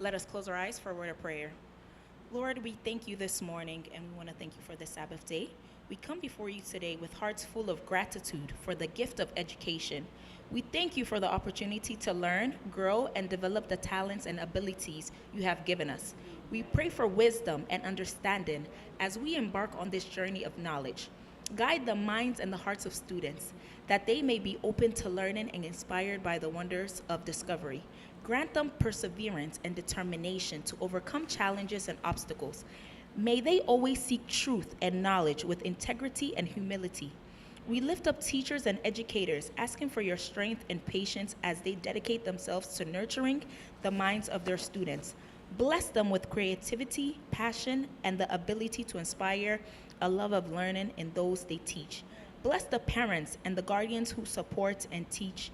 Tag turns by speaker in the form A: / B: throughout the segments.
A: Let us close our eyes for a word of prayer. Lord, we thank you this morning, and we want to thank you for this Sabbath day. We come before you today with hearts full of gratitude for the gift of education. We thank you for the opportunity to learn, grow, and develop the talents and abilities you have given us. We pray for wisdom and understanding as we embark on this journey of knowledge. Guide the minds and the hearts of students, that they may be open to learning and inspired by the wonders of discovery. Grant them perseverance and determination to overcome challenges and obstacles. May they always seek truth and knowledge with integrity and humility. We lift up teachers and educators, asking for your strength and patience as they dedicate themselves to nurturing the minds of their students. Bless them with creativity, passion, and the ability to inspire a love of learning in those they teach. Bless the parents and the guardians who support and teach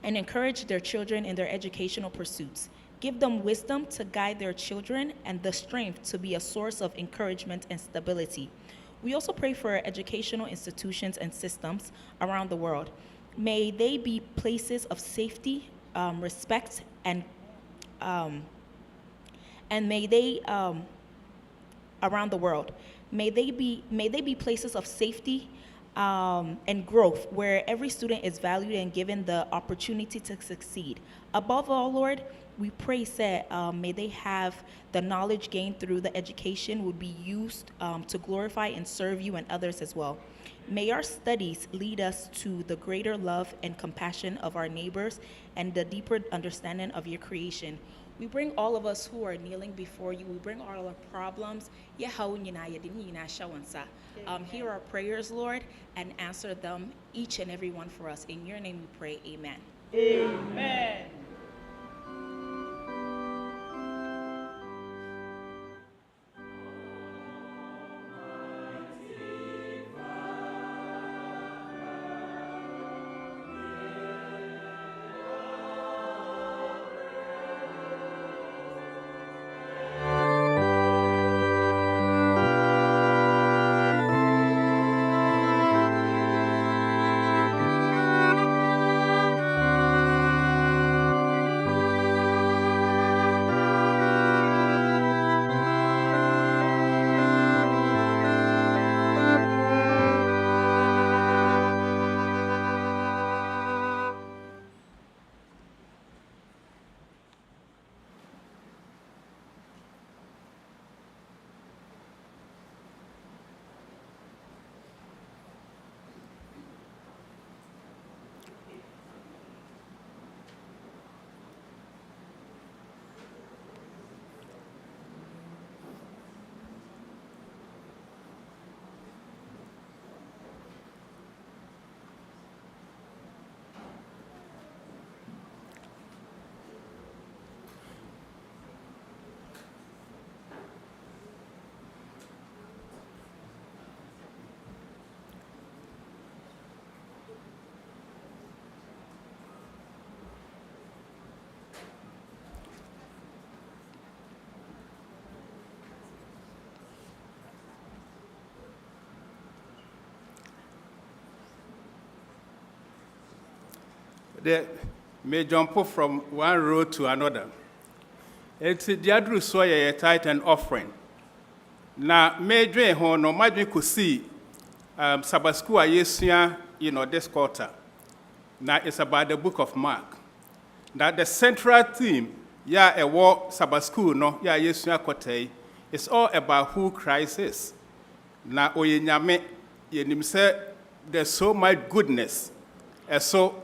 A: and encourage their children in their educational pursuits. Give them wisdom to guide their children and the strength to be a source of encouragement and stability. We also pray for our educational institutions and systems around the world. May they be places of safety, respect, and may they around the world. May they be places of safety and growth where every student is valued and given the opportunity to succeed. Above all, Lord, we pray that may they have the knowledge gained through the education would be used to glorify and serve you and others as well. May our studies lead us to the greater love and compassion of our neighbors and the deeper understanding of your creation. We bring all of us who are kneeling before you, we bring all our problems. Hear our prayers, Lord, and answer them, each and every one for us. In your name we pray, amen.
B: Amen. They may jump from one row to another. It's the other so a tithe and offering. Now, may drain home, no matter could see Sabbath school this quarter. Now, it's about the book of Mark. Now, the central theme, a war Sabbath school, no, yes, it's all about who Christ is. Now, Oyenyame, say there's so much goodness, and so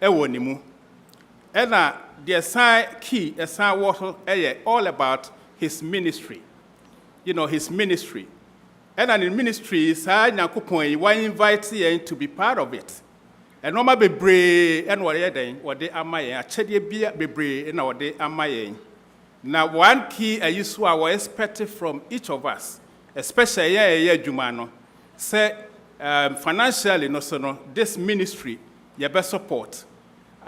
B: ewonimu. And the sign key, a sign was all about his ministry. His ministry. And in ministry, why invite you to be part of it. And no matter be and what they are my be brave and what they are my. Now, one key I used to expect from each of us, especially Jumano, say financially, this ministry, you best support.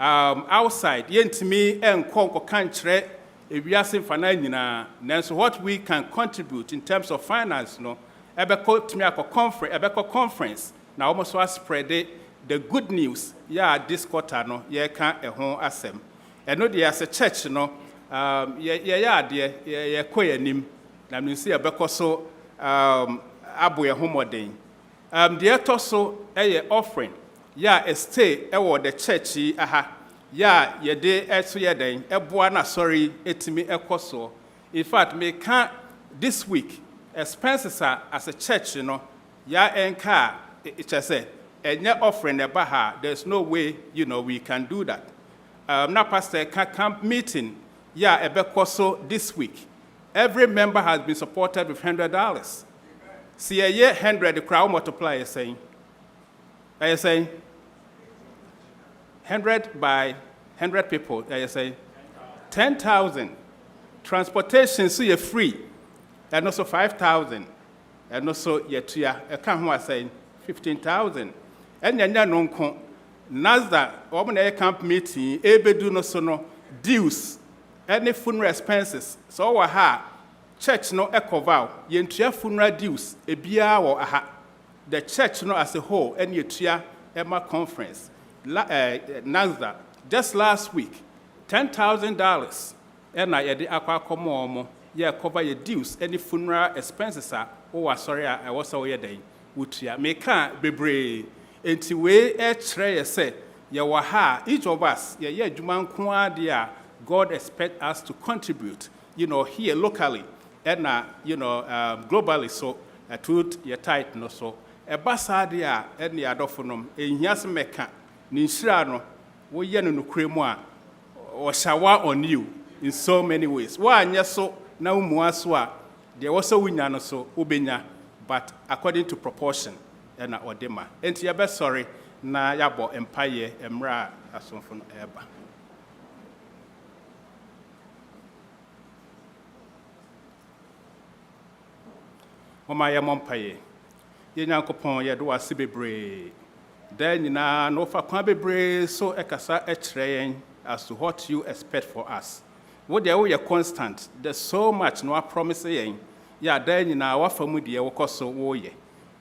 B: Outside, me and Conco country, if we are saying finance, what we can contribute in terms of finance, conference. Now, almost was spread the good news, this quarter, can't a home assem. And no, there's a church, nim. Now, you see a becoso, abu a homoding. The also a offering. A stay the church, ye day so ye sorry, etimi ekoso. In fact, me can't this week expenses are as a church, ya enka it's a say and your offering a baha, there's no way, we can do that. Now, Pastor, camp meeting, a bekoso this week. Every member has been supported with $100. See, a year 100, the crowd multiply, you're saying. Are you saying? 100 by 100 people, are you saying? 10,000. Transportation, so you're free. And also 5,000. And also, you're I can't say 15,000. And then, no, NASDAQ, open camp meeting, able do no so no dues, any funeral expenses. So, church no echo vow, yentua funeral dues, a bia or aha. The church no as a whole, and yentua Emma conference, NASDAQ, just last week, $10,000. And I had the aqua como, cover your dues, any funeral expenses are, sorry, I was away day. Utia, make be brave. Enti we try say each of us juman dia God expect us to contribute here locally and globally so truth your tight no so e basa dia and the adofonom ehias meka ni nhira no wo ye no nukremu a o shower on you in so many ways wa anya so na umua so a de wo so wunya no so obenya but according to proportion and odema. Enti ya be sorry na yabo empire emra asomfo no eba. Mama ya mompaye. Ye nyankopon ye do ase bebre. Da nyina no fa kwa bebre so ekasa ekire as to what you expect for us. What they are constant. There's so much no promise yen. Ya da nyina wa famu de wo koso wo ye.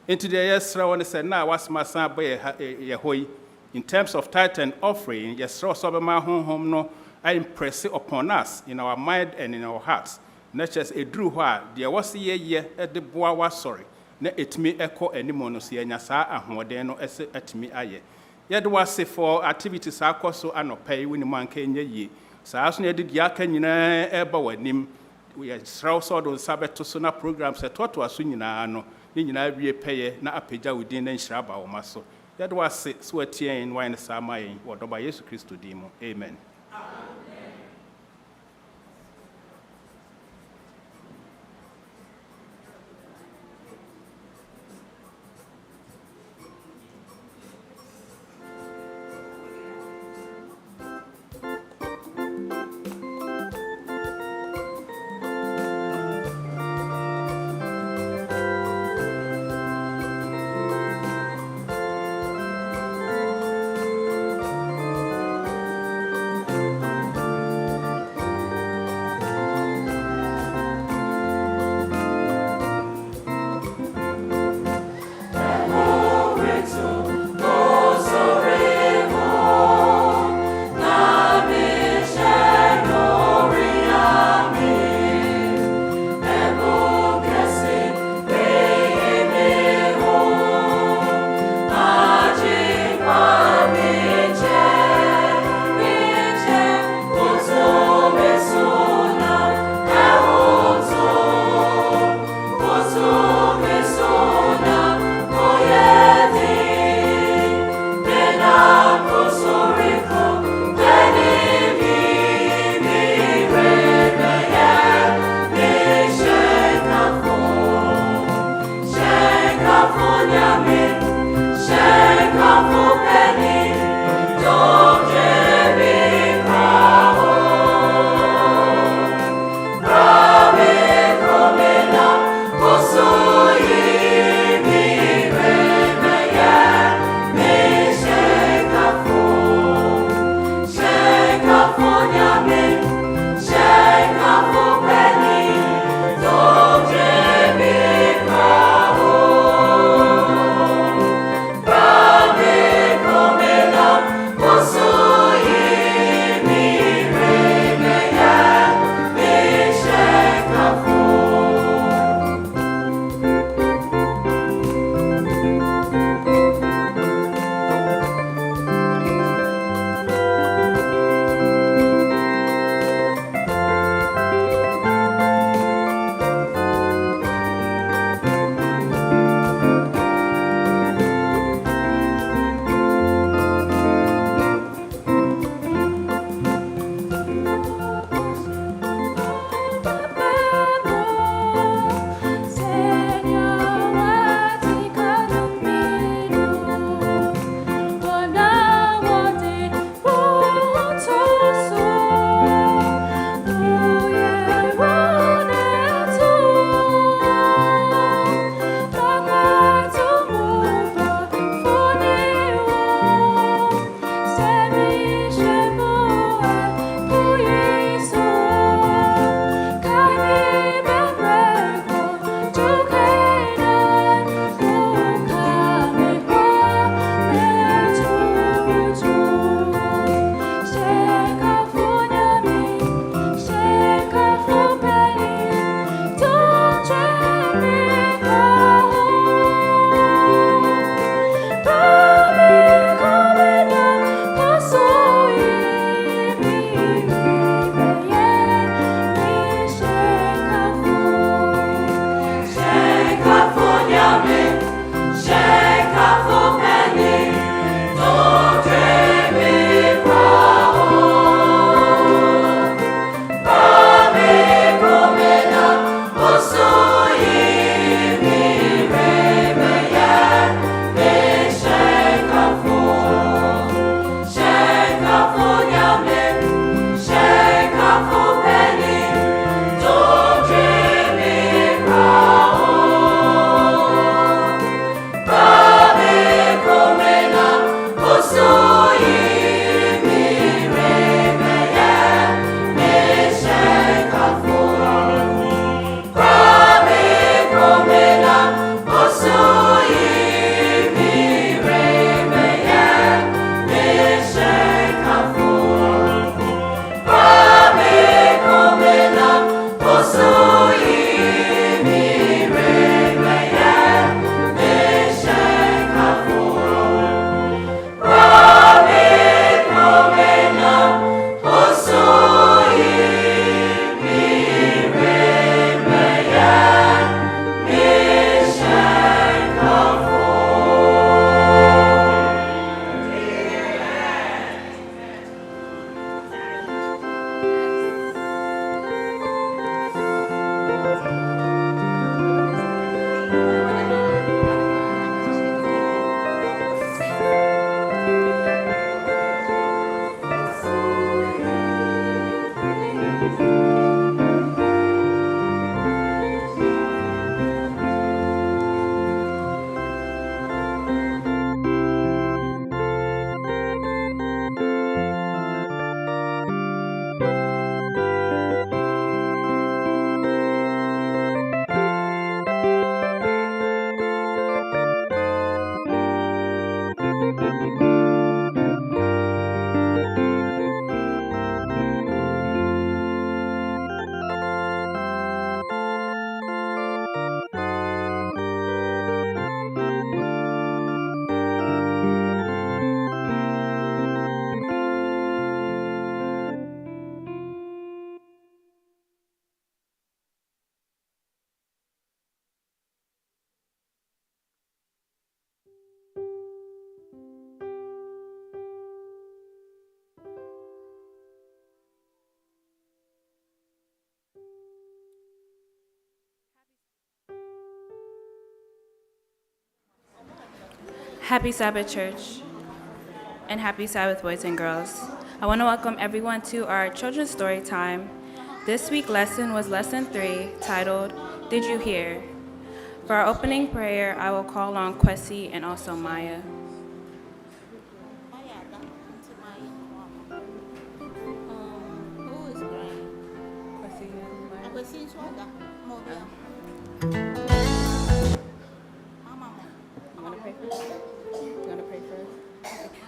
B: Into the yesra one said, now what's my son by Yahoi in terms of tithe and offering, yes, so my home no, I impress it upon us in our mind and in our hearts. Not just a drew why, there was a year at the bois was sorry. Ne it me echo any monosia and yasa and modeno as at me aye. Yet was say for activities are cost so and pay when the man can ye. So as near did yakan in a eba with him, we are strauss or those Sabbath to sooner programs at what was soon no. Nina be pay na apeja within the shraba or maso. That was sweaty in wine samai, or by Jesus Christ demo. Amen.
C: Happy Sabbath, Church, and happy Sabbath, boys and girls. I want to welcome everyone to our children's story time. This week's lesson was lesson 3, titled, Did You Hear? For our opening prayer, I will call on Kwesi and also Maya.
D: Who is praying? Kwesi and Maya.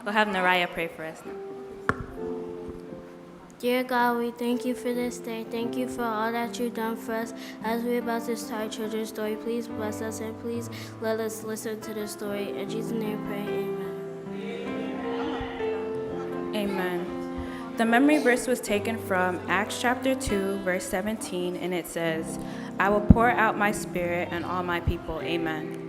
C: We'll have Naraya pray for us now.
E: Dear God, we thank you for this day. Thank you for all that you've done for us. As we're about to start children's story, please bless us and please let us listen to the story. In Jesus' name, pray. Amen.
C: Amen. The memory verse was taken from Acts chapter 2, verse 17, and it says, I will pour out my spirit on all my people. Amen.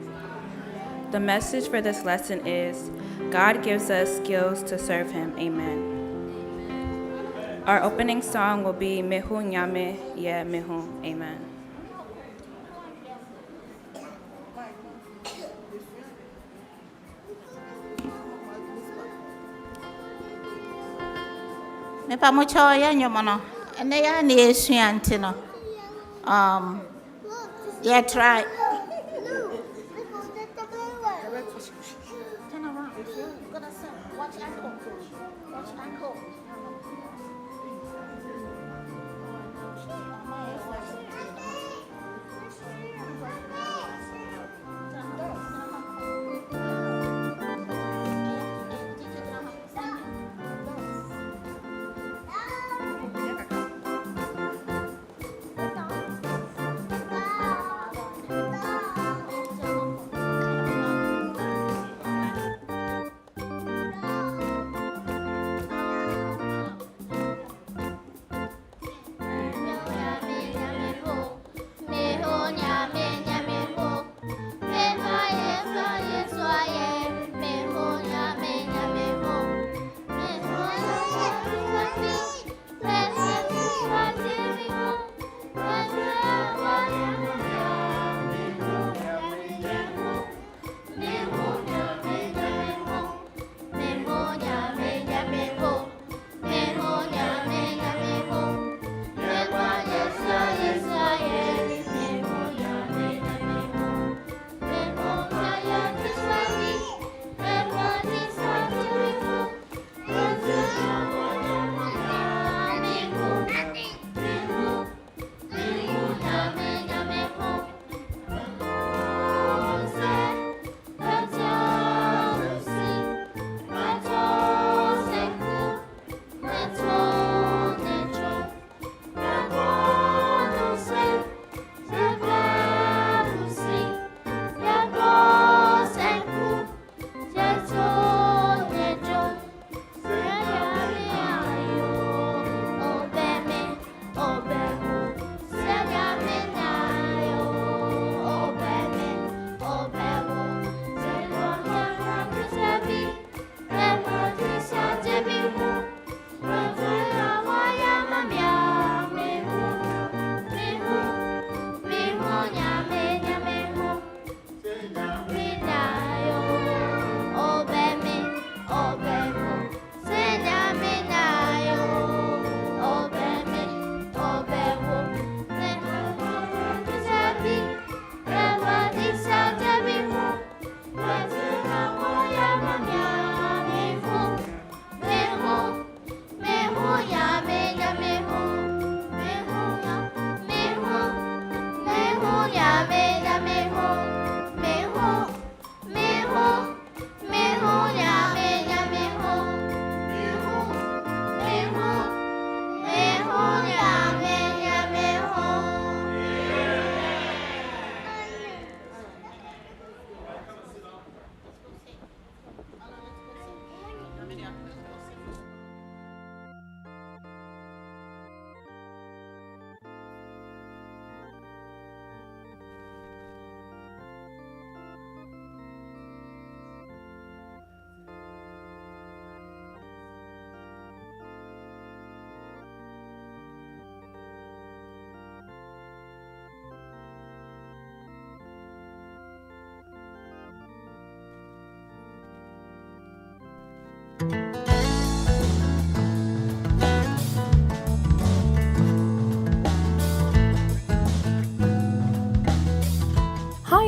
C: The message for this lesson is, God gives us skills to serve him. Amen. Our opening song will be Mehu Nyame Ye Mehu. Amen.
D: Mepa mucho ya nyomono. Ene ya ni esuante no. Yeah, try. Turn around. Gonna sing. Watch ankle. Watch ankle.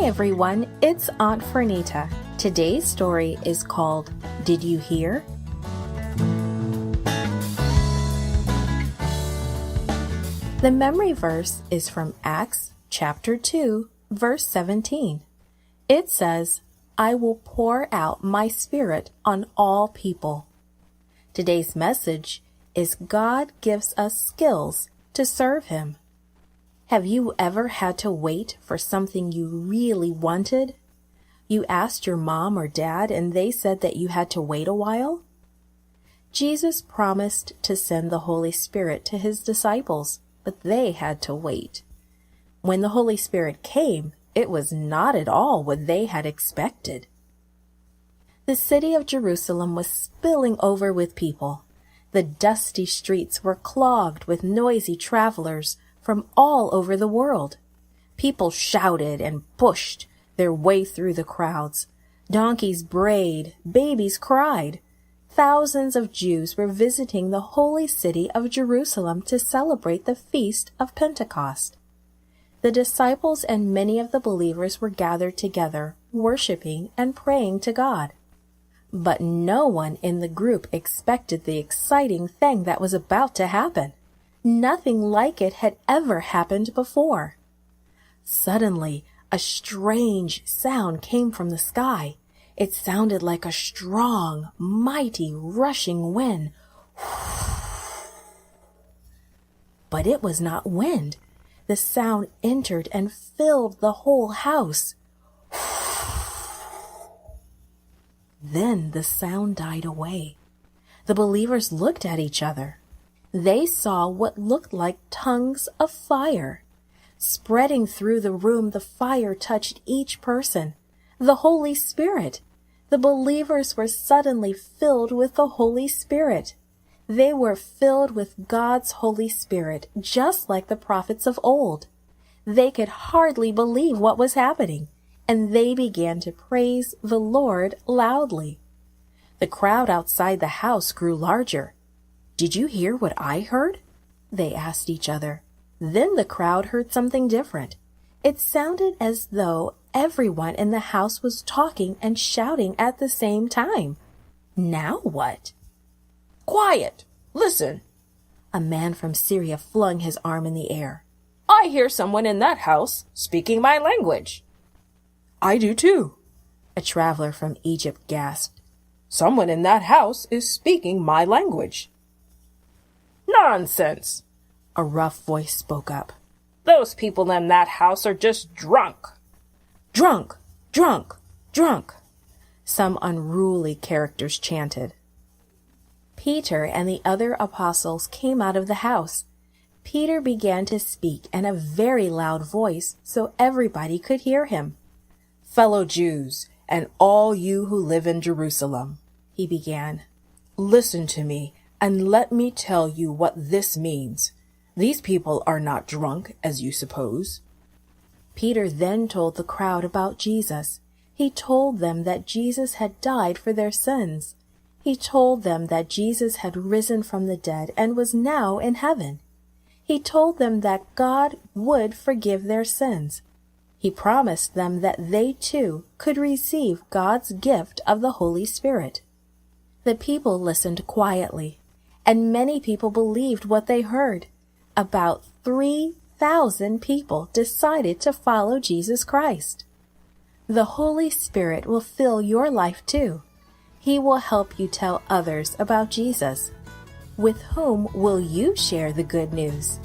F: everyone, it's Aunt Fernita. Today's story is called Did You Hear? The memory verse is from Acts chapter 2, verse 17. It says, I will pour out my spirit on all people. Today's message is God gives us skills to serve Him. Have you ever had to wait for something you really wanted? You asked your mom or dad and they said that you had to wait a while? Jesus promised to send the Holy Spirit to His disciples, but they had to wait. When the Holy Spirit came, it was not at all what they had expected. The city of Jerusalem was spilling over with people. The dusty streets were clogged with noisy travelers from all over the world. People shouted and pushed their way through the crowds. Donkeys brayed, babies cried. Thousands of Jews were visiting the holy city of Jerusalem to celebrate the feast of Pentecost. The disciples and many of the believers were gathered together, worshiping and praying to God. But no one in the group expected the exciting thing that was about to happen. Nothing like it had ever happened before. Suddenly, a strange sound came from the sky. It sounded like a strong, mighty, rushing wind. But it was not wind. The sound entered and filled the whole house. Then the sound died away. The believers looked at each other. They saw what looked like tongues of fire. Spreading through the room, the fire touched each person. The Holy Spirit. The believers were suddenly filled with the Holy Spirit. They were filled with God's Holy Spirit, just like the prophets of old. They could hardly believe what was happening, and they began to praise the Lord loudly. The crowd outside the house grew larger. Did you hear what I heard? They asked each other. Then the crowd heard something different. It sounded as though everyone in the house was talking and shouting at the same time. Now what? Quiet! Listen! A man from Syria flung his arm in the air. I hear someone in that house speaking my language. I do too, a traveler from Egypt gasped. Someone in that house is speaking my language. Nonsense, a rough voice spoke up. Those people in that house are just drunk. Drunk, drunk, drunk, some unruly characters chanted. Peter and the other apostles came out of the house. Peter began to speak in a very loud voice so everybody could hear him. Fellow Jews, and all you who live in Jerusalem, he began, listen to me and let me tell you what this means. These people are not drunk, as you suppose. Peter then told the crowd about Jesus. He told them that Jesus had died for their sins. He told them that Jesus had risen from the dead and was now in heaven. He told them that God would forgive their sins. He promised them that they too could receive God's gift of the Holy Spirit. The people listened quietly, and many people believed what they heard. About 3,000 people decided to follow Jesus Christ. The Holy Spirit will fill your life too. He will help you tell others about Jesus. With whom will you share the good news?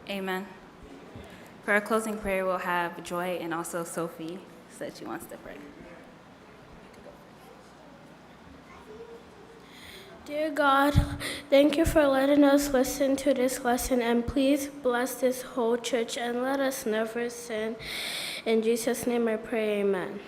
C: Amen. For our closing prayer, we'll have Joy and also Sophie said she wants to pray.
E: Dear God, thank you for letting us listen to this lesson, and please bless this whole church and let us never sin. In Jesus' name I pray, amen.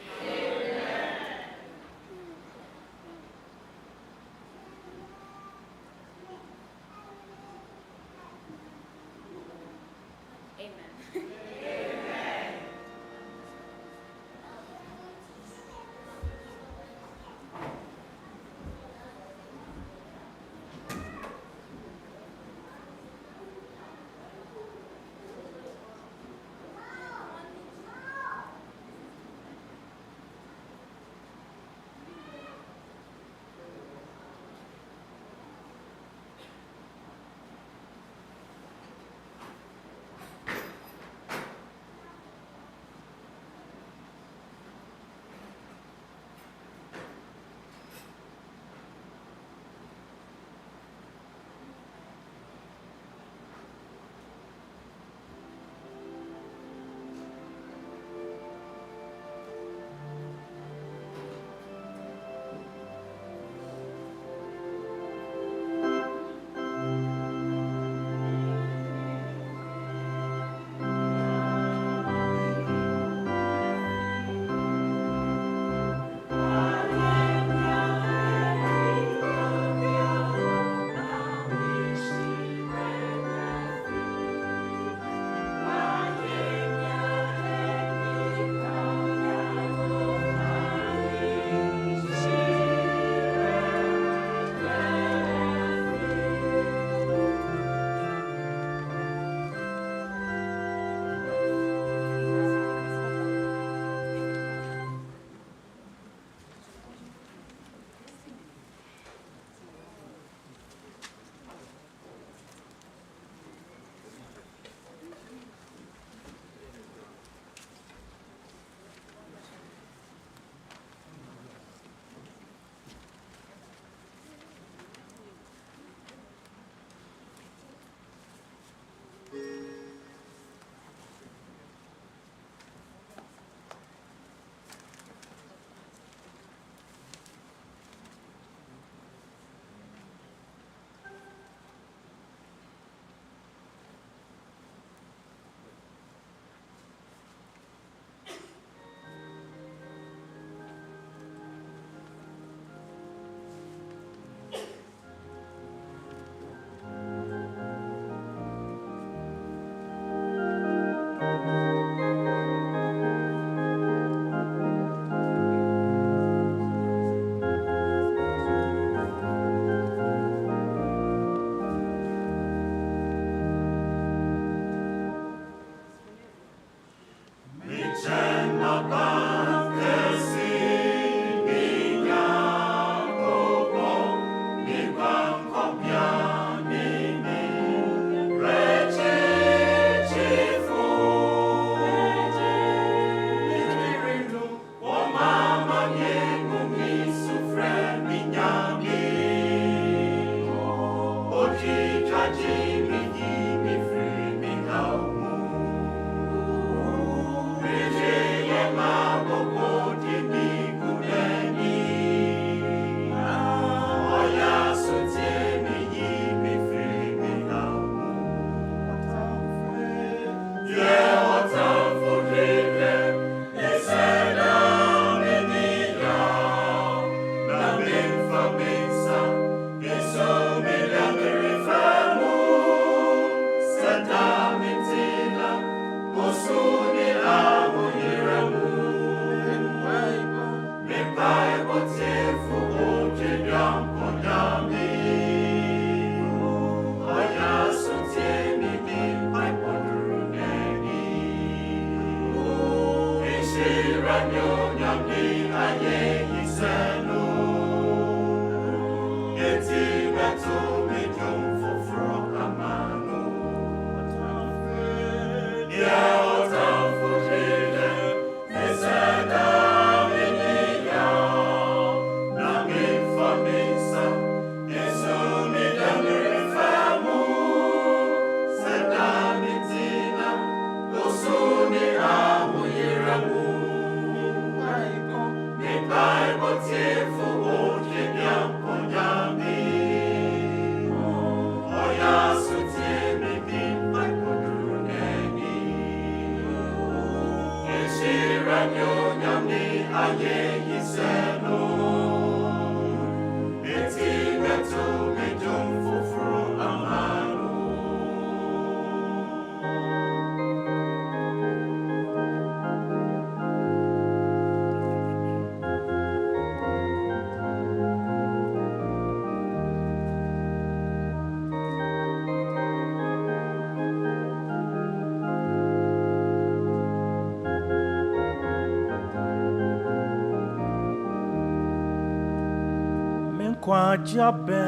G: Kwajabe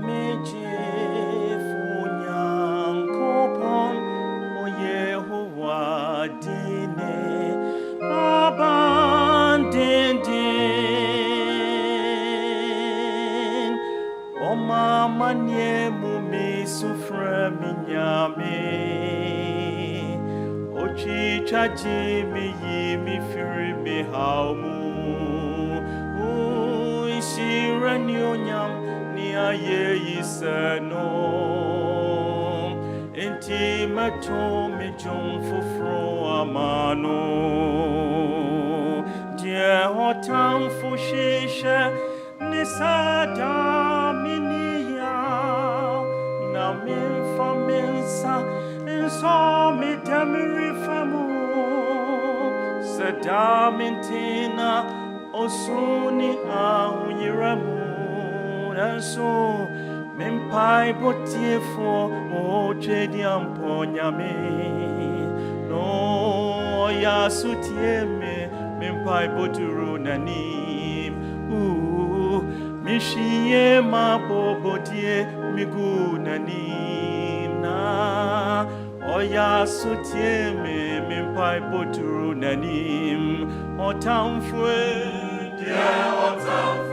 G: meje funyankopon o Yehowa dine abandindin o mama nye mumi sufre minyame o chichaji mi yimi firi mi haumu Shiranyonyam ni aye yisano intimato mi jom fufro amano die hotam fushisha ni sada minia na min faminsa inso mi demiri famu sada mintina Osuni ahuyiramu naso mimpai botiefo ojedi amponyame no ya sutieme mimpai boturu nanim mishie mabobotie migu nanim na oya sutieme mimpai boturu nanim otamfwe yeah, otamfwe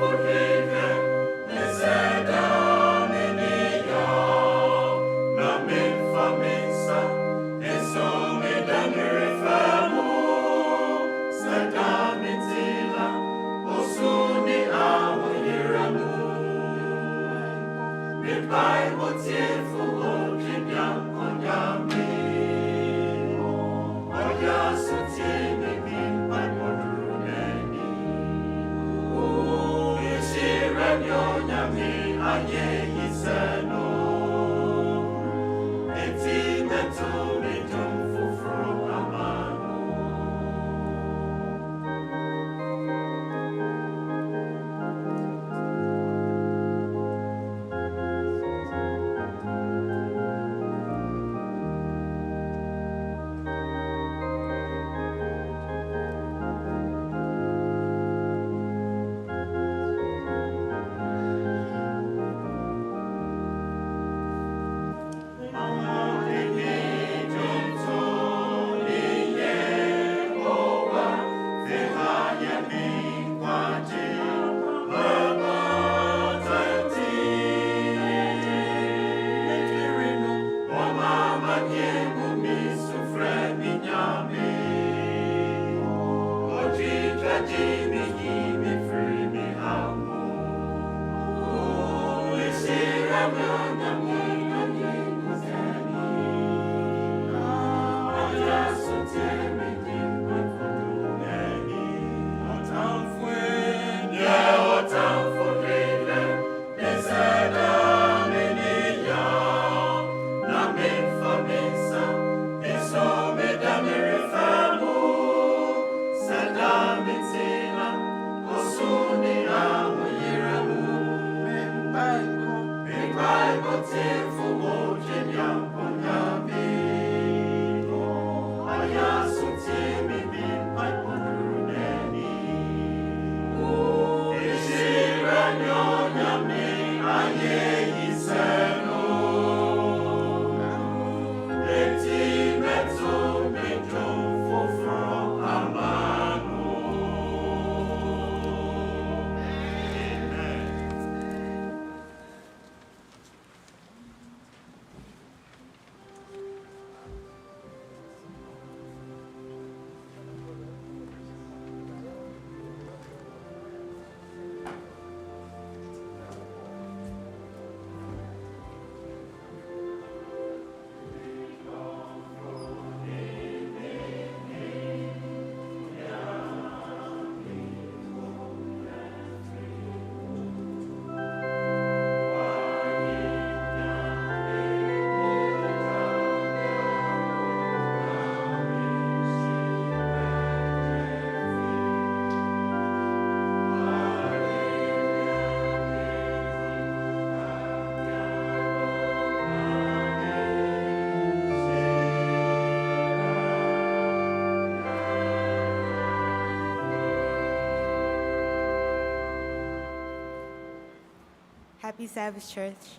H: Happy Sabbath, church.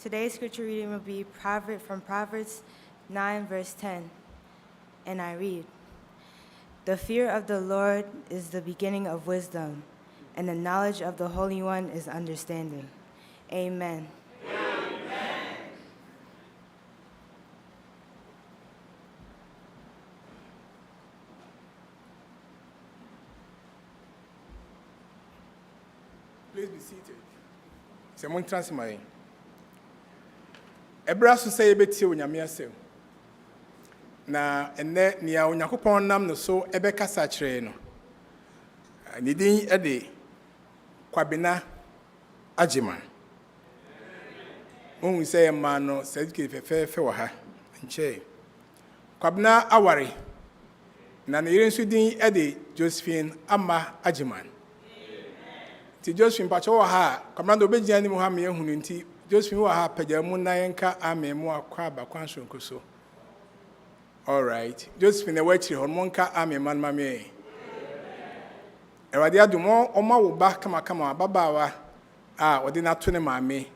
H: Today's scripture reading will be from Proverbs 9, verse 10. And I read, "The fear of the Lord is the beginning of wisdom, and the knowledge of the Holy One is understanding." Amen.
I: Please be seated. Someone transfer my. Ebra so say ebeti onyame asem. Na enne nia Onyankopon nam no so ebekasa kire no. Ni din ede Kwabena Agyeman. Mo say ma no certificate fefe wo ha. Nche. Kwabena aware. Na ne yire nso din ede Josephine Ama Agyeman. Ti Josephine pacho wa ha, Kwabena do begia ni mo ha me ehunu nti Josephine wa ha pagya mu na yenka amemu akwa ba kwanso nkoso. All right. Josephine we chiri hon monka ameman mame. Ewade adumo oma wo ba kama babawa a wode na to ne mame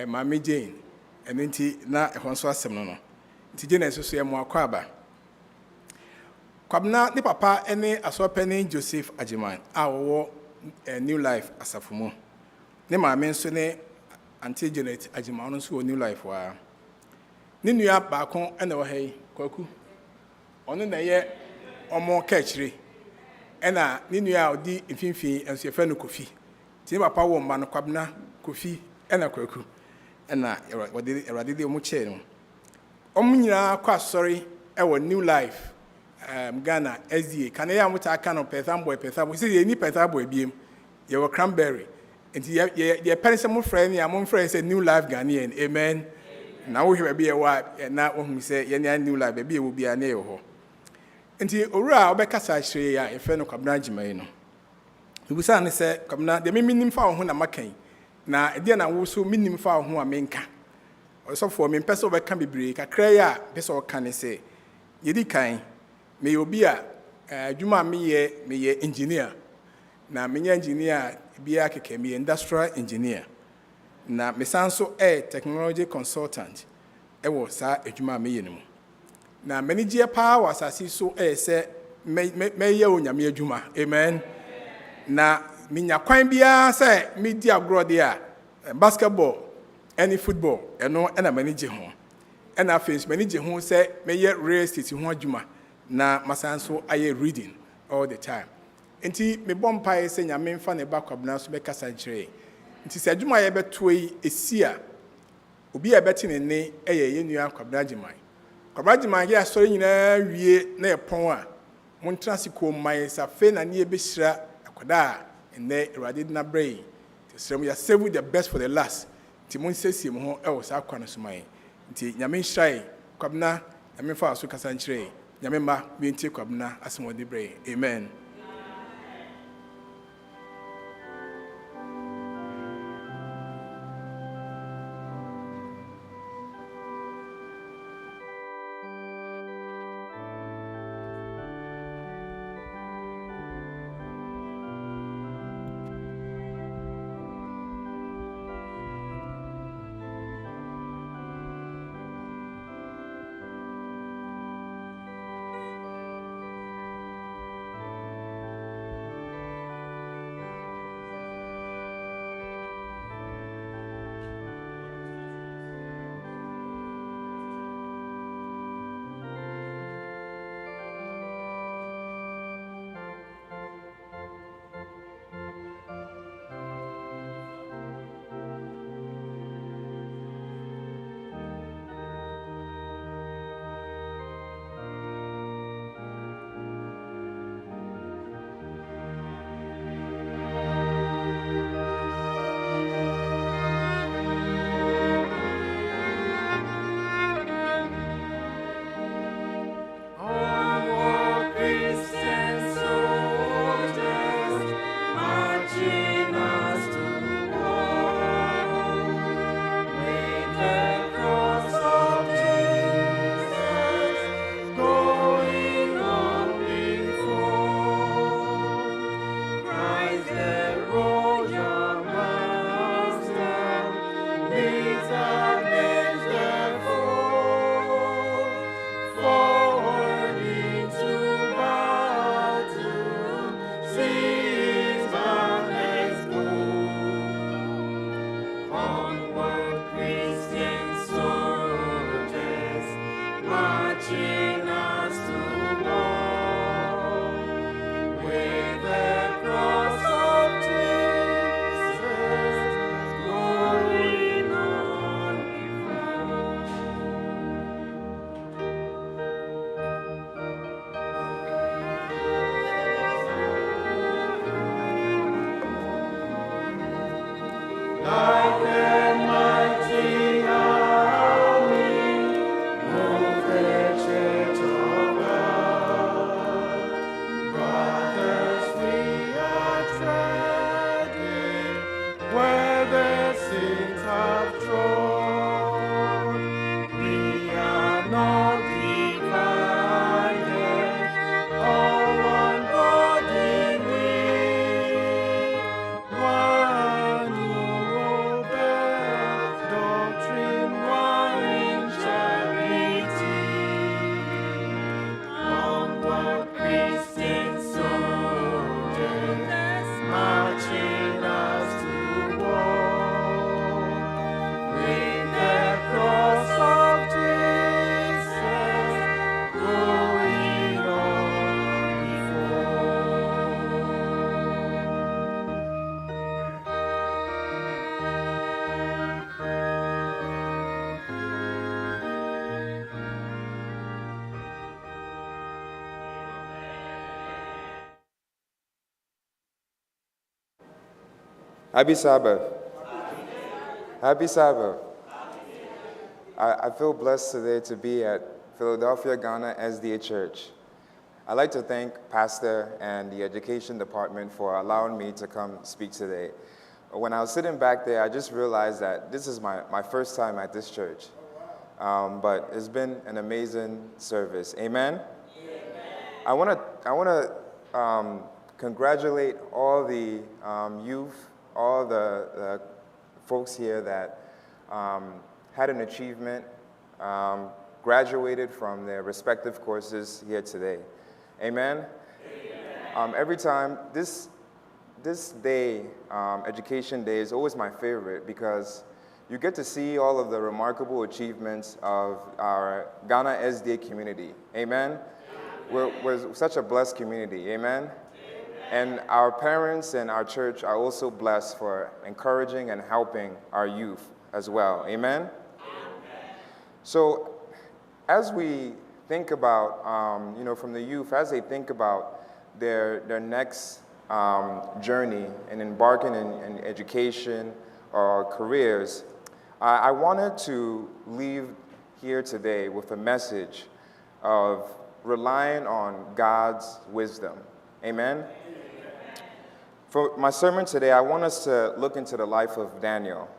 I: mame Jane. Eno nti na ehon so asem no no. Nti Jane so so emu akwa ba. Kwabena ni papa ene asopani Joseph Agyeman a wo New Life asafumo. Ne mame nso ne Auntie Janet Agyeman no so New Life wa. Ni nua baako ene wo hai Kwaku. Ono na ye omo kachiri. Ena ni nua odi mfimfin enso yefa no Kofi. Ti papa wo mba no Kwabena Kofi ena Kwaku. Ena Erade de omo che no. Omo nyina kwa sorry e wo New Life. Ghana SDA kan ya muta aka no Pertham boy say ye ni Pertham boy biem ye wo Cranberry enti ye person mo friend ya mo friend say New Life Ghanaian amen na wo hwe bia wa na wo hu say ye ni New Life bia wo bia na ye ho enti owura obekasa hire ya e fe no Kwabena Agyeman no bibusa ne say Kwabena de minim fa wo ho na makan na e de na wo so minim fa wo ho a menka osofo me pese obeka bebre kakra ya pese o kan say yedi kan me obi a adwuma me ye engineer na me engineer bia keke me industrial engineer na me sanso technology consultant wo sa adwuma me ye no na manager pa wa asasi so se me ye onyame adwuma amen na me nya kwan bia se me di agro de a basketball any football eno na manager ho na face manager ho se me ye real estate ho adwuma na masanso aye reading all the time. Nti me bɔ mpaeɛ sɛ Nyame mfa ne ba Kwabena so bɛkasa nkyerɛ yɛn. Nti sɛ adwuma a yɛbɛto yi esi a obi a ɛbɛte ne nne ɛyɛ yɛn nua Kwabena Agyeman. Kwabena Agyeman yɛ asɔre nyinaa wie na yɛpɔn a montena ase kɔmman sa afei na ne yɛbɛhyira akwadaa a ɛnnɛ Awurade de n'abrɛ yi. Nti sɛ mo yɛ save the best for the last. Nti monsiesie mo ho ɛwɔ saa akwa no so ma yɛn. Nti Nyame nhyira yɛn. Kwabena Nyame mfa so kasa nkyerɛ yɛn. Nyame ma mientie Kwabena asɛm a ɔde brɛ yɛn. Amen.
J: Happy Sabbath. Happy Sabbath. I feel blessed today to be at Philadelphia, Ghana SDA Church. I'd like to thank Pastor and the Education Department for allowing me to come speak today. When I was sitting back there, I just realized that this is my first time at this church. But it's been an amazing service. Amen? I want to congratulate all the youth, all the folks here that had an achievement, graduated from their respective courses here today. Amen? Every time, this day, Education Day, is always my favorite because you get to see all of the remarkable achievements of our Ghana SDA community. Amen? We're such a blessed community, amen? And our parents and our church are also blessed for encouraging and helping our youth as well, amen? So as we think about, from the youth, as they think about their next journey and embarking in education or careers, I wanted to leave here today with a message of relying on God's wisdom. Amen? For my sermon today, I want us to look into the life of Daniel.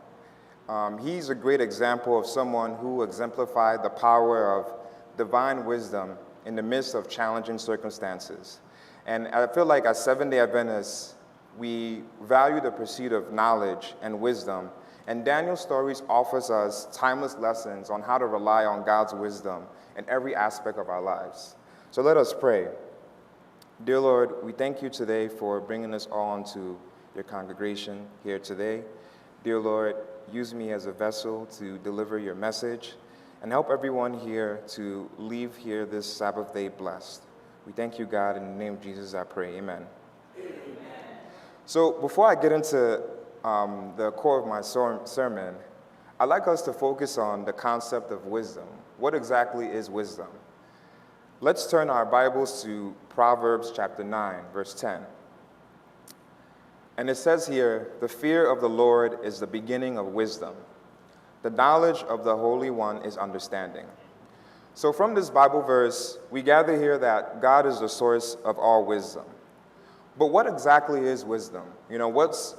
J: He's a great example of someone who exemplified the power of divine wisdom in the midst of challenging circumstances. And I feel like as Seventh-day Adventists, we value the pursuit of knowledge and wisdom, and Daniel's stories offers us timeless lessons on how to rely on God's wisdom in every aspect of our lives. So let us pray. Dear Lord, we thank you today for bringing us all into your congregation here today. Dear Lord, use me as a vessel to deliver your message and help everyone here to leave here this Sabbath day blessed. We thank you, God. In the name of Jesus, I pray. Amen. Amen. So before I get into the core of my sermon, I'd like us to focus on the concept of wisdom. What exactly is wisdom? Let's turn our Bibles to Proverbs chapter 9, verse 10. And it says here, "The fear of the Lord is the beginning of wisdom. The knowledge of the Holy One is understanding." So from this Bible verse, we gather here that God is the source of all wisdom. But what exactly is wisdom? What's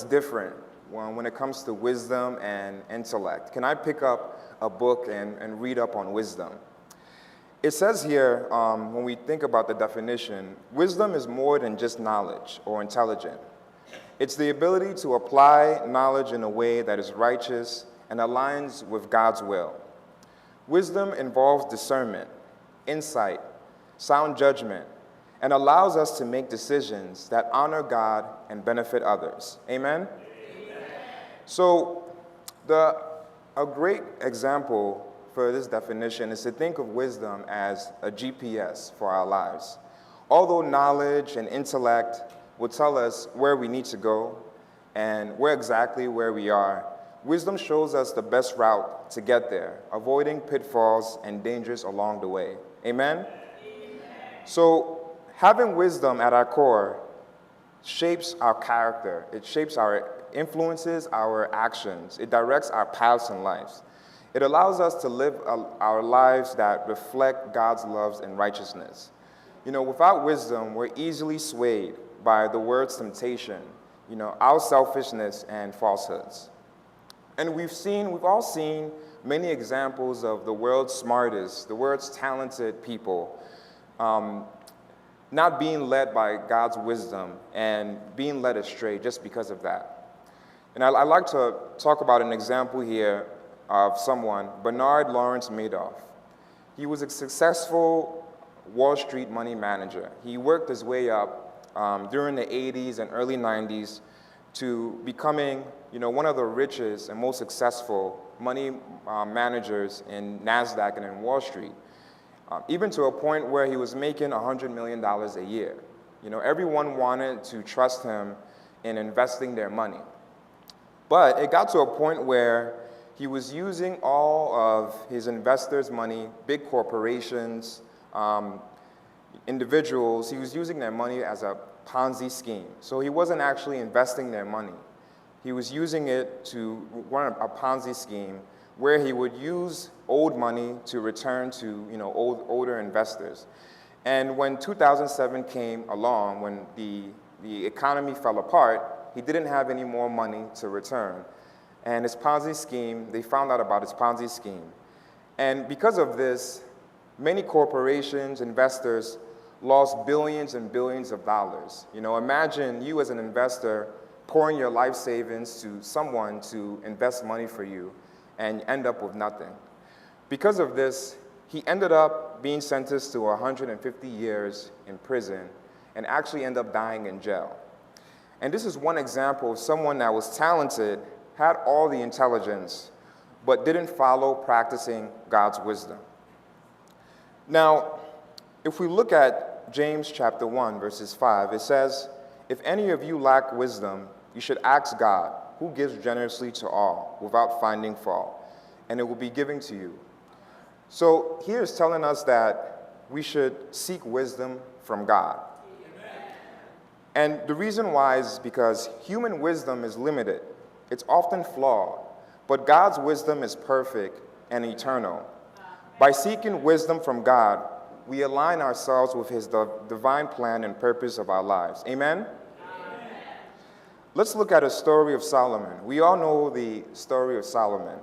J: different when it comes to wisdom and intellect? Can I pick up a book and read up on wisdom? It says here, when we think about the definition, wisdom is more than just knowledge or intelligence. It's the ability to apply knowledge in a way that is righteous and aligns with God's will. Wisdom involves discernment, insight, sound judgment, and allows us to make decisions that honor God and benefit others. Amen? Amen. So a great example for this definition is to think of wisdom as a GPS for our lives. Although knowledge and intellect will tell us where we need to go and where we are, wisdom shows us the best route to get there, avoiding pitfalls and dangers along the way. Amen? Amen. So having wisdom at our core shapes our character. It shapes our influences, our actions. It directs our paths in life. It allows us to live our lives that reflect God's love and righteousness. Without wisdom, we're easily swayed by the world's temptation, our selfishness and falsehoods. And we've all seen many examples of the world's smartest, the world's talented people not being led by God's wisdom and being led astray just because of that. And I'd like to talk about an example here of someone, Bernard Lawrence Madoff. He was a successful Wall Street money manager. He worked his way up during the 80s and early 90s to becoming one of the richest and most successful money managers in NASDAQ and in Wall Street. Even to a point where he was making $100 million a year. Everyone wanted to trust him in investing their money. But it got to a point where he was using all of his investors' money, big corporations, individuals, he was using their money as a Ponzi scheme. So he wasn't actually investing their money. He was using it to run a Ponzi scheme where he would use old money to return to older investors. And when 2007 came along, when the economy fell apart, he didn't have any more money to return. And his Ponzi scheme, they found out about his Ponzi scheme. And because of this, many corporations, investors, lost billions and billions of dollars. Imagine you as an investor pouring your life savings to someone to invest money for you and end up with nothing. Because of this, he ended up being sentenced to 150 years in prison and actually ended up dying in jail. And this is one example of someone that was talented, had all the intelligence, but didn't follow practicing God's wisdom. Now, If we look at James chapter 1, verses 5, it says, "If any of you lack wisdom, you should ask God, who gives generously to all, without finding fault, and it will be given to you." So here is telling us that we should seek wisdom from God. And the reason why is because human wisdom is limited. It's often flawed, but God's wisdom is perfect and eternal. By seeking wisdom from God, we align ourselves with his divine plan and purpose of our lives. Amen? Let's look at a story of Solomon. We all know the story of Solomon.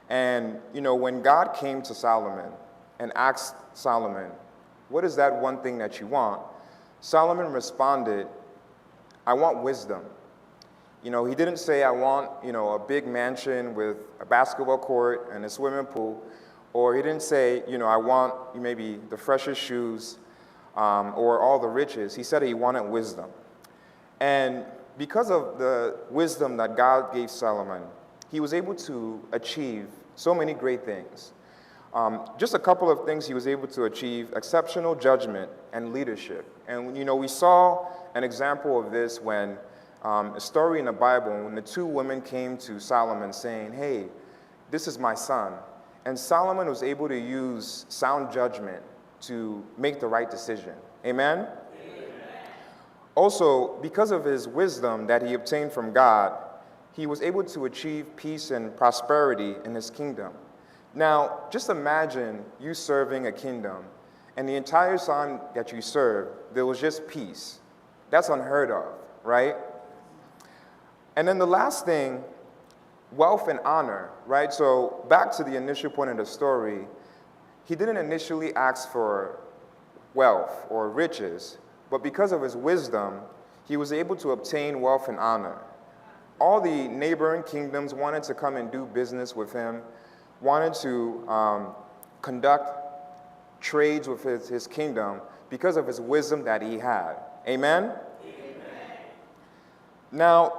J: And, when God came to Solomon and asked Solomon, "What is that one thing that you want?" Solomon responded, "I want wisdom." He didn't say, "I want, a big mansion with a basketball court and a swimming pool." Or he didn't say, "I want maybe the freshest shoes or all the riches." He said he wanted wisdom. And because of the wisdom that God gave Solomon, he was able to achieve so many great things. Just a couple of things he was able to achieve: exceptional judgment and leadership. And, we saw an example of this when a story in the Bible, when the two women came to Solomon saying, "Hey, this is my son." And Solomon was able to use sound judgment to make the right decision. Amen? Also, because of his wisdom that he obtained from God, he was able to achieve peace and prosperity in his kingdom. Now, just imagine you serving a kingdom, and the entire time that you serve, there was just peace. That's unheard of, right? And then the last thing, wealth and honor, right? So back to the initial point of the story, he didn't initially ask for wealth or riches, but because of his wisdom, he was able to obtain wealth and honor. All the neighboring kingdoms wanted to come and do business with him, wanted to conduct trades with his kingdom because of his wisdom that he had. Amen? Now,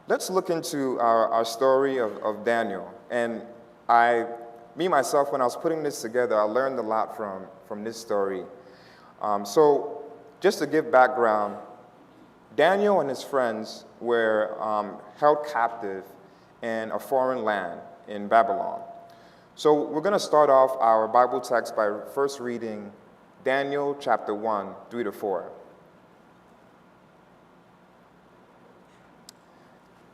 J: let's look into our story of Daniel. And myself, when I was putting this together, I learned a lot from this story. So just to give background, Daniel and his friends were held captive in a foreign land in Babylon. So we're going to start off our Bible text by first reading Daniel chapter 1, 3-4.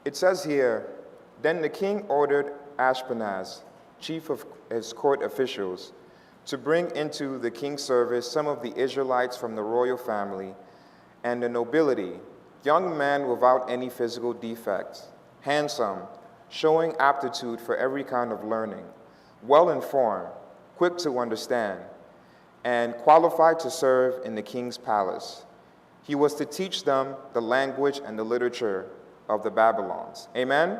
J: It says here, "Then the king ordered Ashpenaz, chief of his court officials, to bring into the king's service some of the Israelites from the royal family and the nobility, young men without any physical defects, handsome, showing aptitude for every kind of learning, well-informed, quick to understand, and qualified to serve in the king's palace. He was to teach them the language and the literature of the Babylons." Amen?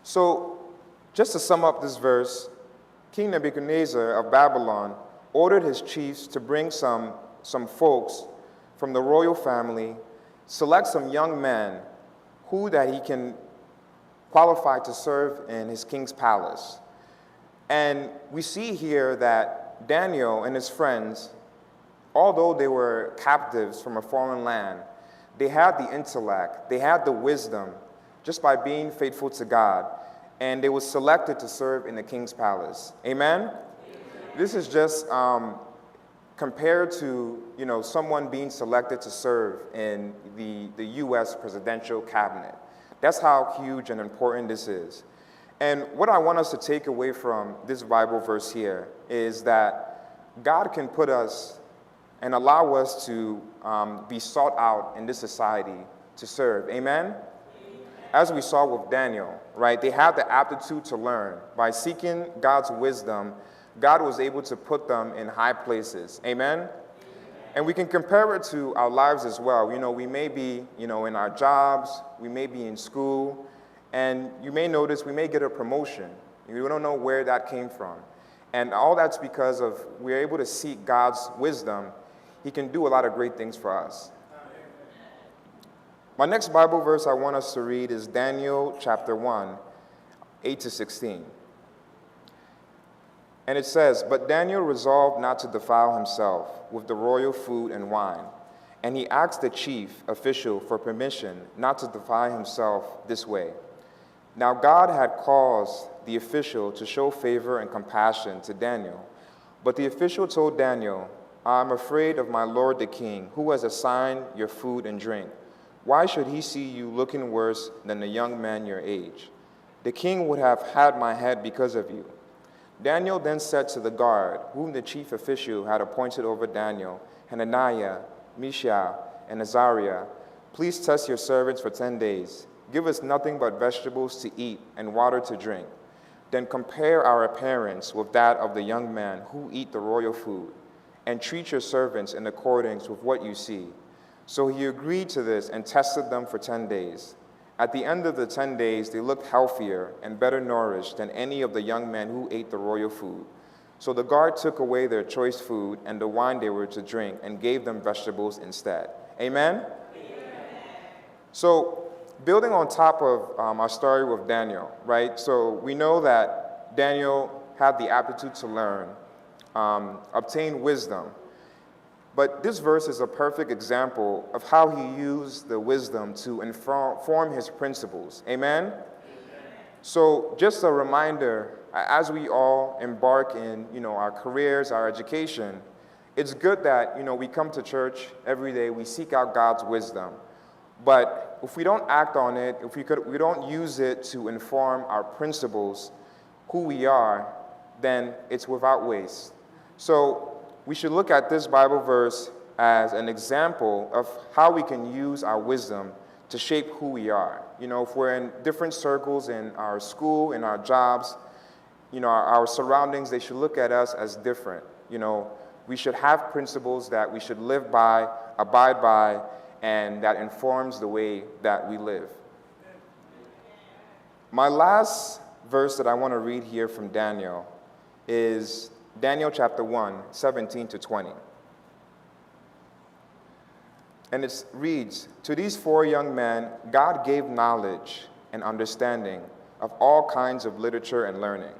J: So, just to sum up this verse, King Nebuchadnezzar of Babylon ordered his chiefs to bring some folks from the royal family, select some young men that he can qualify to serve in his king's palace. And we see here that Daniel and his friends, although they were captives from a foreign land, they had the intellect, they had the wisdom, just by being faithful to God, and they were selected to serve in the king's palace. Amen? This is just compared to someone being selected to serve in the U.S. presidential cabinet. That's how huge and important this is. And what I want us to take away from this Bible verse here is that God can put us and allow us to be sought out in this society to serve. Amen? As we saw with Daniel, right? They had the aptitude to learn. By seeking God's wisdom, God was able to put them in high places. Amen? And we can compare it to our lives as well. We may be, in our jobs, we may be in school, and you may notice we may get a promotion. We don't know where that came from. And all that's because of we're able to seek God's wisdom. He can do a lot of great things for us. My next Bible verse I want us to read is Daniel chapter 1, 8-16. And it says, "But Daniel resolved not to defile himself with the royal food and wine. And he asked the chief official for permission not to defile himself this way. Now God had caused the official to show favor and compassion to Daniel. But the official told Daniel, 'I am afraid of my lord the king, who has assigned your food and drink. Why should he see you looking worse than a young man your age? The king would have had my head because of you.' Daniel then said to the guard, whom the chief official had appointed over Daniel, Hananiah, Mishael, and Azariah, 'Please test your servants for 10 days. Give us nothing but vegetables to eat and water to drink. Then compare our appearance with that of the young men who eat the royal food, and treat your servants in accordance with what you see.' So he agreed to this and tested them for 10 days. At the end of the 10 days, they looked healthier and better nourished than any of the young men who ate the royal food. So the guard took away their choice food and the wine they were to drink and gave them vegetables instead." Amen? So, building on top of our story with Daniel, right? So we know that Daniel had the aptitude to learn, obtain wisdom. But this verse is a perfect example of how he used the wisdom to inform his principles. Amen? So just a reminder, as we all embark in, our careers, our education, it's good that, we come to church every day, we seek out God's wisdom. But if we don't act on it, if we don't use it to inform our principles, who we are, then it's without waste. So we should look at this Bible verse as an example of how we can use our wisdom to shape who we are. If we're in different circles in our school, in our jobs, our surroundings, they should look at us as different. We should have principles that we should live by, abide by, and that informs the way that we live. My last verse that I want to read here from Daniel is Daniel chapter 1, 17 to 20. And it reads, "To these 4 young men, God gave knowledge and understanding of all kinds of literature and learning.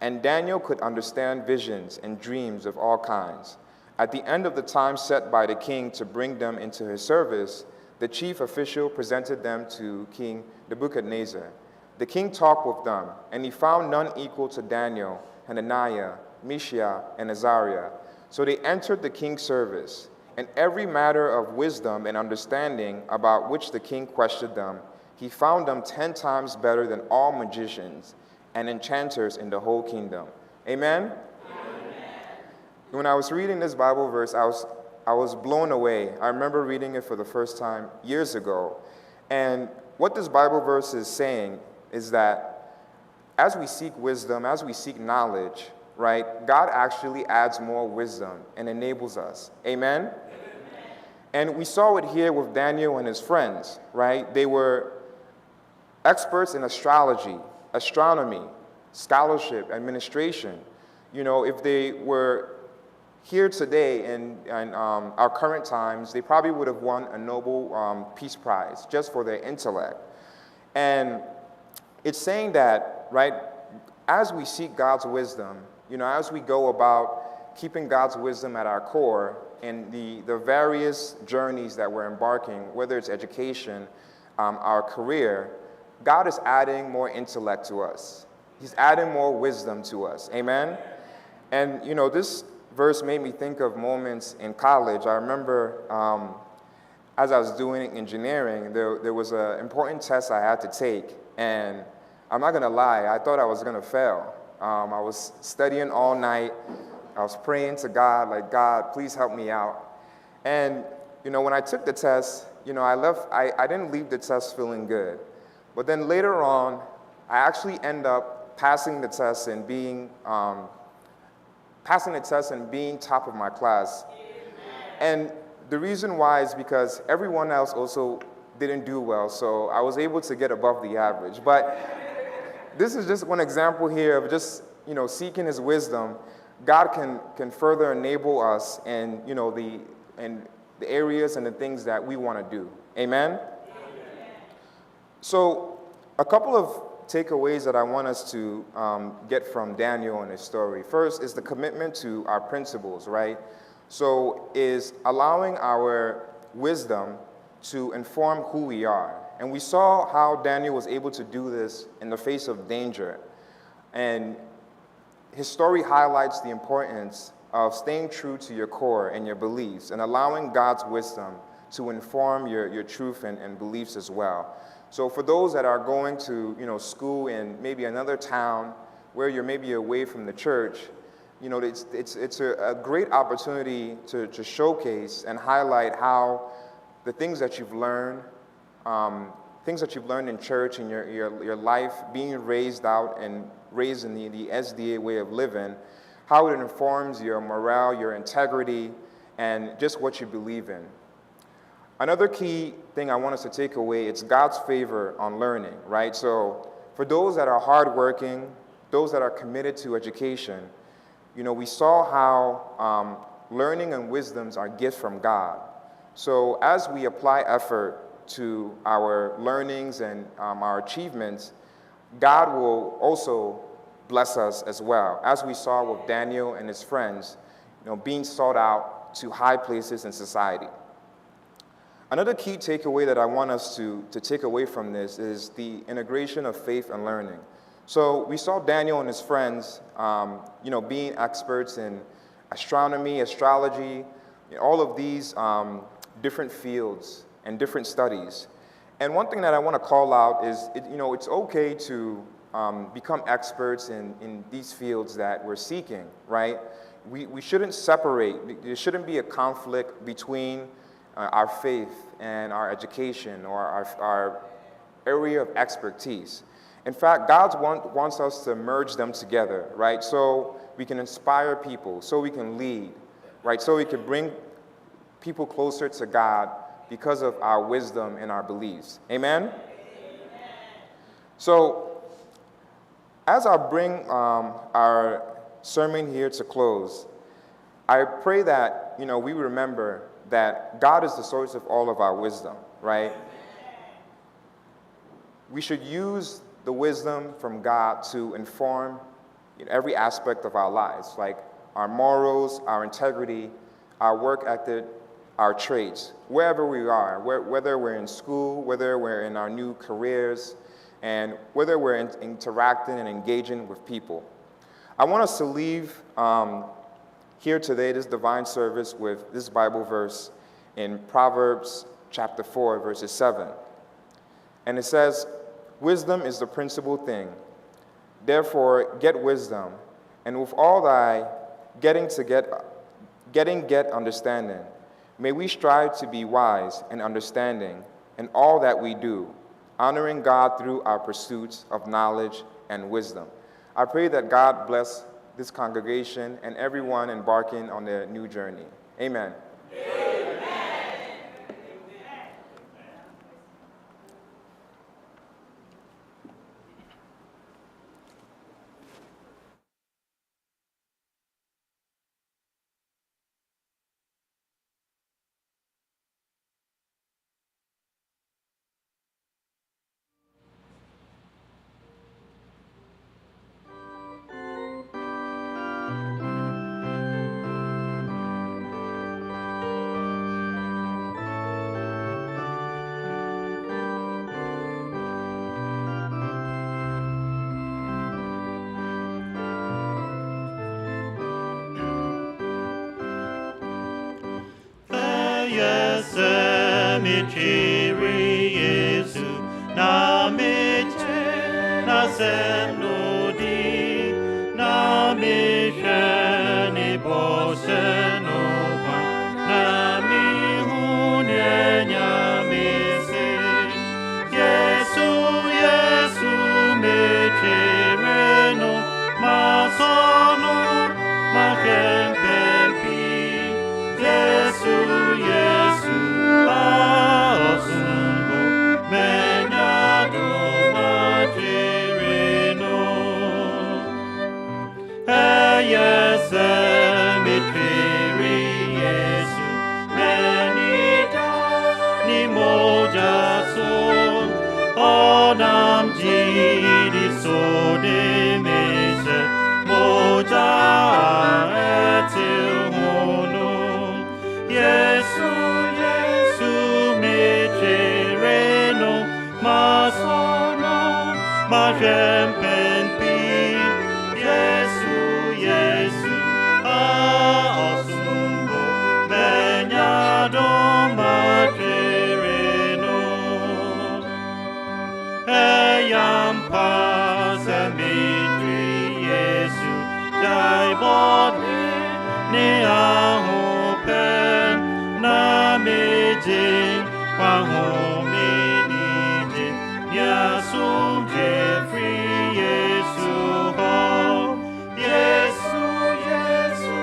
J: And Daniel could understand visions and dreams of all kinds. At the end of the time set by the king to bring them into his service, the chief official presented them to King Nebuchadnezzar. The king talked with them, and he found none equal to Daniel, Hananiah, Mishael, and Azariah. So they entered the king's service, and every matter of wisdom and understanding about which the king questioned them, he found them 10 times better than all magicians and enchanters in the whole kingdom." Amen? When I was reading this Bible verse, I was blown away. I remember reading it for the first time years ago. And what this Bible verse is saying is that as we seek wisdom, as we seek knowledge, right, God actually adds more wisdom and enables us. Amen? And we saw it here with Daniel and his friends, right? They were experts in astrology, astronomy, scholarship, administration. If they were here today in our current times, they probably would have won a Nobel Peace Prize just for their intellect. And it's saying that, right, as we seek God's wisdom, as we go about keeping God's wisdom at our core in the various journeys that we're embarking, whether it's education, our career, God is adding more intellect to us. He's adding more wisdom to us. Amen? And, this verse made me think of moments in college. I remember as I was doing engineering, there was an important test I had to take, and I'm not going to lie, I thought I was going to fail. I was studying all night. I was praying to God, like, "God, please help me out." And, when I took the test, I didn't leave the test feeling good. But then later on, I actually end up passing the test and being top of my class. And the reason why is because everyone else also didn't do well, so I was able to get above the average. But this is just one example here of just, seeking his wisdom. God can further enable us in, the areas and the things that we want to do. Amen? So a couple of takeaways that I want us to get from Daniel and his story. First is the commitment to our principles, right? So is allowing our wisdom to inform who we are. And we saw how Daniel was able to do this in the face of danger. And his story highlights the importance of staying true to your core and your beliefs and allowing God's wisdom to inform your truth and beliefs as well. So for those that are going to school in maybe another town where you're maybe away from the church, it's a great opportunity to showcase and highlight how the things that you've learned, in church and your life, being raised out and raised in the SDA way of living, how it informs your morale, your integrity, and just what you believe in. Another key thing I want us to take away, it's God's favor on learning, right? So for those that are hardworking, those that are committed to education, we saw how learning and wisdoms are gifts from God. So as we apply effort to our learnings and our achievements, God will also bless us as well, as we saw with Daniel and his friends, being sought out to high places in society. Another key takeaway that I want us to take away from this is the integration of faith and learning. So we saw Daniel and his friends, being experts in astronomy, astrology, all of these different fields and different studies. And one thing that I want to call out is, it's okay to become experts in these fields that we're seeking, right? We shouldn't separate. There shouldn't be a conflict between our faith and our education or our area of expertise. In fact, God wants us to merge them together, right? So we can inspire people, so we can lead, right? So we can bring people closer to God because of our wisdom and our beliefs. Amen? So as I bring our sermon here to close, I pray that we remember that God is the source of all of our wisdom, right? We should use the wisdom from God to inform every aspect of our lives, like our morals, our integrity, our work ethic, our traits, wherever we are, whether we're in school, whether we're in our new careers, and whether we're interacting and engaging with people. I want us to leave here today, this divine service, with this Bible verse in Proverbs chapter 4, verses 7. And it says, "Wisdom is the principal thing. Therefore, get wisdom, and with all thy getting get understanding. May we strive to be wise and understanding in all that we do, honoring God through our pursuits of knowledge and wisdom." I pray that God bless this congregation and everyone embarking on their new journey. Amen.
G: Chiri Yesu na meche na senodi na mishe ni bose no pa na mi hunye nyamese Yesu Yesu meche reno masono mahempepi Yesu Yesu Asungo, Menyado Matireno. sode mise moja etil hono Yesu Yesu mechereno masono majempen pi Yesu Yesu asumbo menyado machereno eyam pase mitri Yesu dai bode ne ahopen na mejin pahomenijin yasum jeffrey Yesu ho Yesu Yesu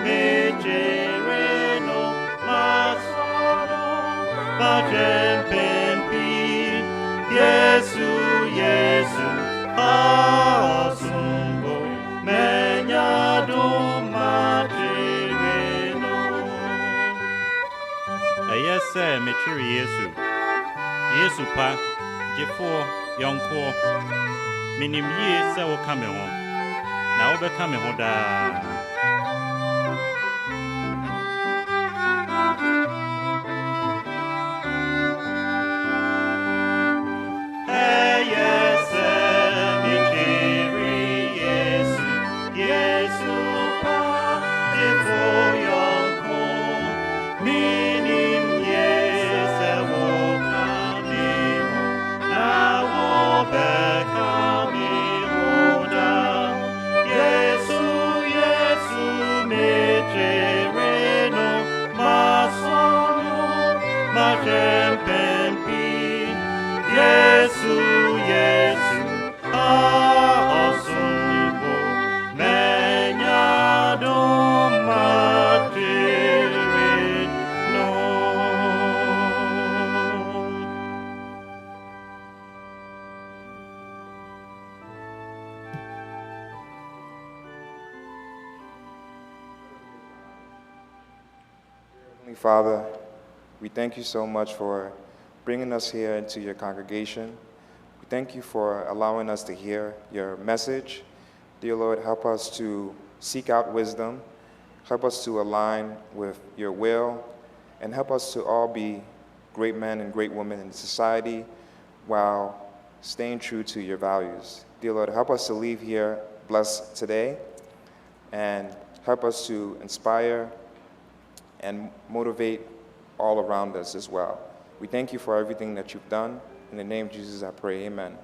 G: mejereno masono majempi Yesu Yesu asumbo menyado majereno Ayese metri Yesu Yesu pa jefo yonko minim ye se wo kame ho na wo be kame ho da Ayese metri Yesu Yesu pa jefo yonko minim ye se wo kame ho na wo be kame ho da Yesu Yesu mejereno masono majempi Yesu Yesu asumbo menyado majereno
J: Heavenly Father, we thank you so much for bringing us here into your congregation. We thank you for allowing us to hear your message. Dear Lord, help us to seek out wisdom, help us to align with your will, and help us to all be great men and great women in society while staying true to your values. Dear Lord, help us to leave here blessed today and help us to inspire and motivate all around us as well. We thank you for everything that you've done. In the name of Jesus, I pray, amen.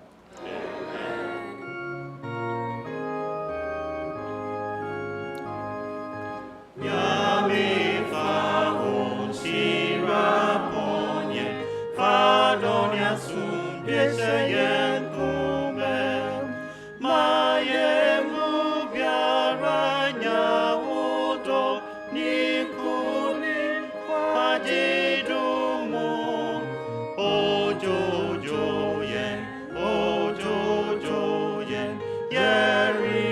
G: Yami fahun sira ponye fadonia sum piesyen kumem mayemu biaranya uto nikuni pajidumo ojojo yen yeri